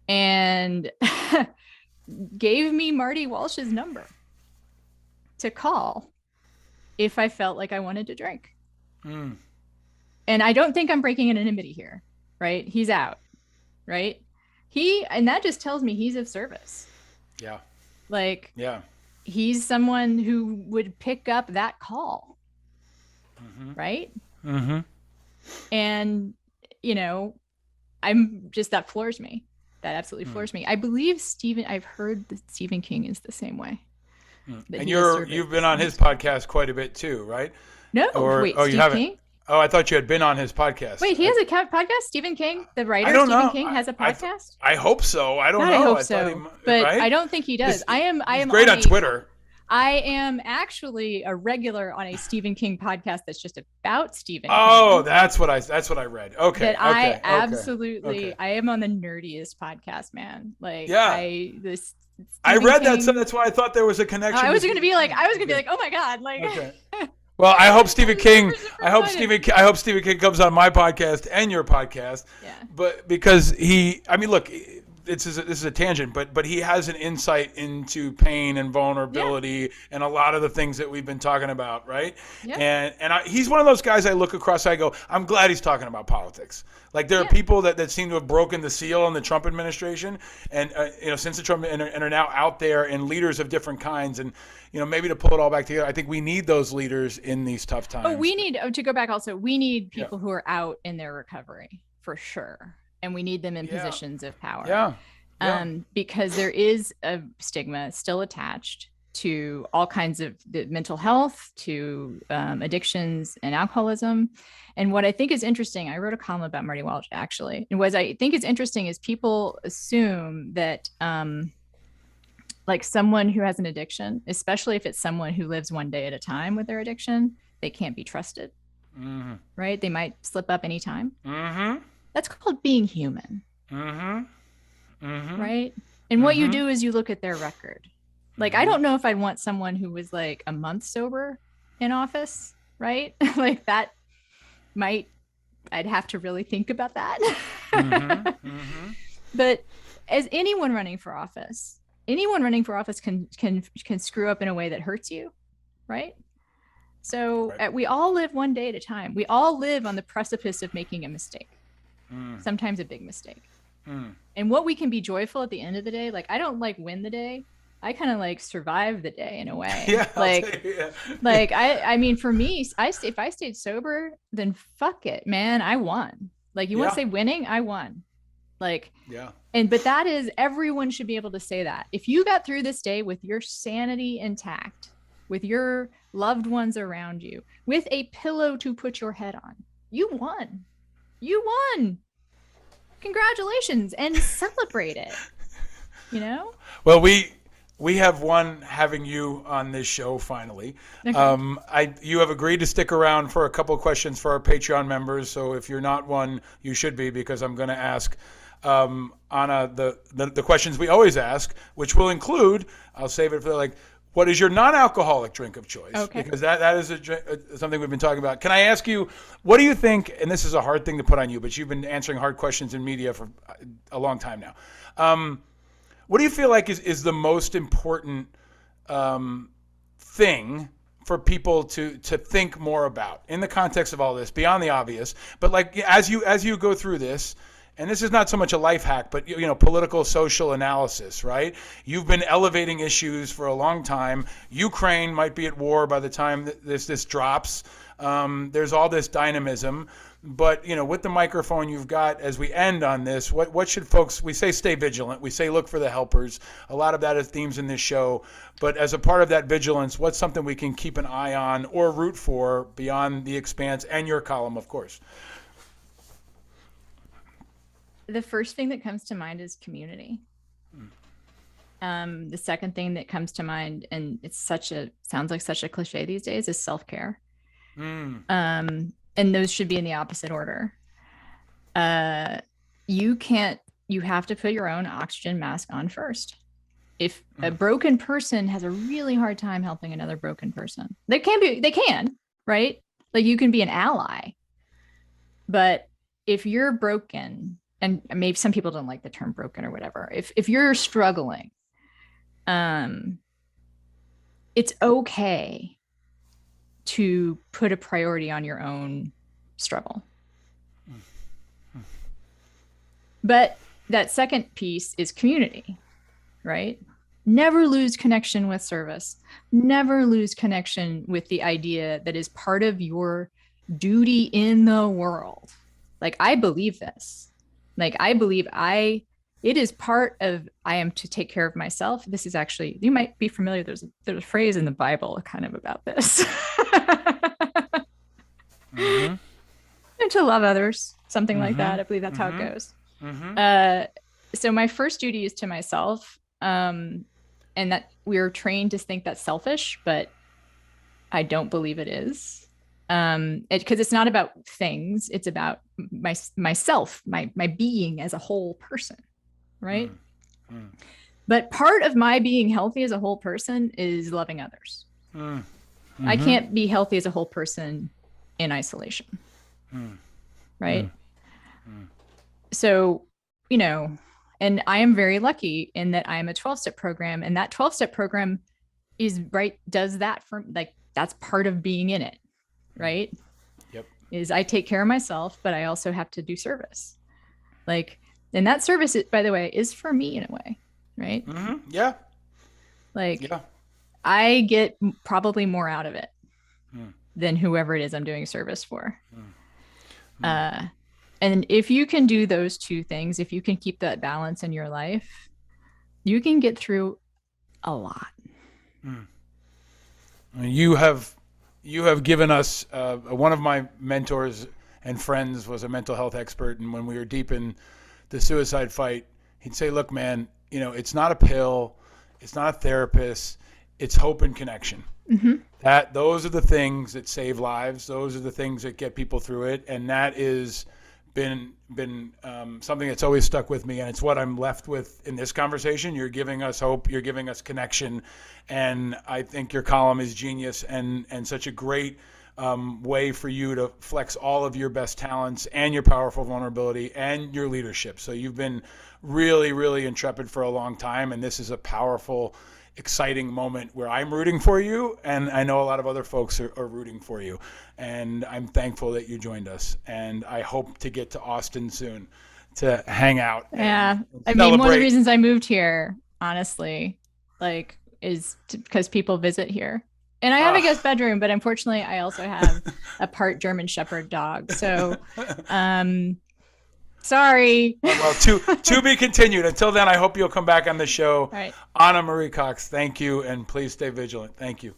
and gave me Marty Walsh's number to call if I felt like I wanted to drink. Mm. And I don't think I'm breaking anonymity here, right? He's out, right? And that just tells me he's of service. Yeah. Like, Yeah. he's someone who would pick up that call, right? Mm-hmm. And, that floors me. That absolutely floors me. I believe I've heard that Stephen King is the same way. That And he is service. you've been on his podcast quite a bit too, right? No, Wait, Steve you haven't? King? Oh, I thought you had been on his podcast. Wait, he has a podcast? Stephen King, the writer I don't Stephen know. King has a podcast? I hope so. I don't God, know. I hope thought so. But right? I don't think he does. I am He's great on Twitter. I am actually a regular on a Stephen King podcast that's just about Stephen Oh, King. that's what I read. Okay. That I okay, absolutely okay. I am on the nerdiest podcast, man. Like Yeah. I I read that, so King- that's why I thought there was a connection. I was with gonna be like, oh my god, like Okay. Well, I hope Stephen King. super I hope excited. Stephen King comes on my podcast and your podcast. Yeah. But because look, this is a tangent, but he has an insight into pain and vulnerability and a lot of the things that we've been talking about, right? Yeah. And he's one of those guys I look across, I go, I'm glad he's talking about politics. Like there are people that seem to have broken the seal in the Trump administration, and since the Trump and are now out there and leaders of different kinds, and maybe to pull it all back together, I think we need those leaders in these tough times. But we need to go back also. We need people who are out in their recovery for sure, and we need them in positions of power. Yeah. Because there is a stigma still attached to all kinds of the mental health, to addictions and alcoholism. And what I think is interesting, I wrote a column about Marty Walsh actually, and what I think is interesting is people assume that like someone who has an addiction, especially if it's someone who lives one day at a time with their addiction, they can't be trusted, right? They might slip up anytime. That's called being human, right? And what you do is you look at their record. Like, I don't know if I'd want someone who was like a month sober in office, right? Like that I'd have to really think about that. But as anyone running for office can screw up in a way that hurts you, right? So we all live one day at a time. We all live on the precipice of making a mistake, sometimes a big mistake. And what we can be joyful at the end of the day, like I don't like win the day, I kind of like survive the day in a way. Yeah, I'll Like, tell you, yeah. like I mean, for me, if I stayed sober, then fuck it, man, I won. Like, you want to Yeah, say winning? I won. Like, yeah. but that is, everyone should be able to say that. If you got through this day with your sanity intact, with your loved ones around you, with a pillow to put your head on, you won. You won. Congratulations, and celebrate it. You know? Well, we have one having you on this show finally. Okay. You have agreed to stick around for a couple questions for our Patreon members. So if you're not one, you should be, because I'm going to ask Anna the questions we always ask, which will include, I'll save it for like, what is your non-alcoholic drink of choice? Okay. Because that is something we've been talking about. Can I ask you, what do you think, and this is a hard thing to put on you, but you've been answering hard questions in media for a long time now. What do you feel like is the most important thing for people to think more about in the context of all this, beyond the obvious? But like as you go through this, and this is not so much a life hack, but political, social analysis, right? You've been elevating issues for a long time. Ukraine might be at war by the time this drops. There's all this dynamism. But with the microphone you've got, as we end on this, what should folks? We say stay vigilant. We say look for the helpers. A lot of that is themes in this show. But as a part of that vigilance, what's something we can keep an eye on or root for beyond The Expanse and your column, of course? The first thing that comes to mind is community. The second thing that comes to mind, and sounds like such a cliche these days, is self-care. And those should be in the opposite order. You have to put your own oxygen mask on first. If a broken person has a really hard time helping another broken person, they can, right? Like, you can be an ally. But if you're broken, and maybe some people don't like the term broken or whatever, if you're struggling, it's okay to put a priority on your own struggle. But that second piece is community, right? Never lose connection with service. Never lose connection with the idea that is part of your duty in the world. Like, I believe this. Like, I believe it is part of, I am to take care of myself. This is actually, you might be familiar, there's a phrase in the Bible kind of about this. And to love others, something like that. I believe that's how it goes. So my first duty is to myself, and that we're trained to think that's selfish, but I don't believe it is. Because it's not about things, it's about myself, my being as a whole person, right? But part of my being healthy as a whole person is loving others. I can't be healthy as a whole person in isolation, right? So, and I am very lucky in that I am a 12-step program, and that 12-step program does that for, like, that's part of being in it, right? Yep. Is I take care of myself, but I also have to do service. Like, and that service, by the way, is for me in a way, right? Yeah. Like, Yeah. I get probably more out of it than whoever it is I'm doing service for. And if you can do those two things, if you can keep that balance in your life, you can get through a lot. You have given us, one of my mentors and friends was a mental health expert, and when we were deep in the suicide fight, he'd say, look, man, it's not a pill, it's not a therapist, it's hope and connection. Those are the things that save lives. Those are the things that get people through it. And that is been something that's always stuck with me, and it's what I'm left with in this conversation. You're giving us hope, you're giving us connection, and I think your column is genius and such a great way for you to flex all of your best talents and your powerful vulnerability and your leadership. So you've been really, really intrepid for a long time, and this is a powerful, exciting moment where I'm rooting for you, and I know a lot of other folks are rooting for you, and I'm thankful that you joined us, and I hope to get to Austin soon to hang out. Yeah. And I mean, one of the celebrate. reasons I moved here, honestly, like is because people visit here. And I have a guest bedroom, but unfortunately I also have a part German Shepherd dog. So sorry. Well, to be continued. Until then, I hope you'll come back on the show. Right. Anna Marie Cox, thank you, and please stay vigilant. Thank you.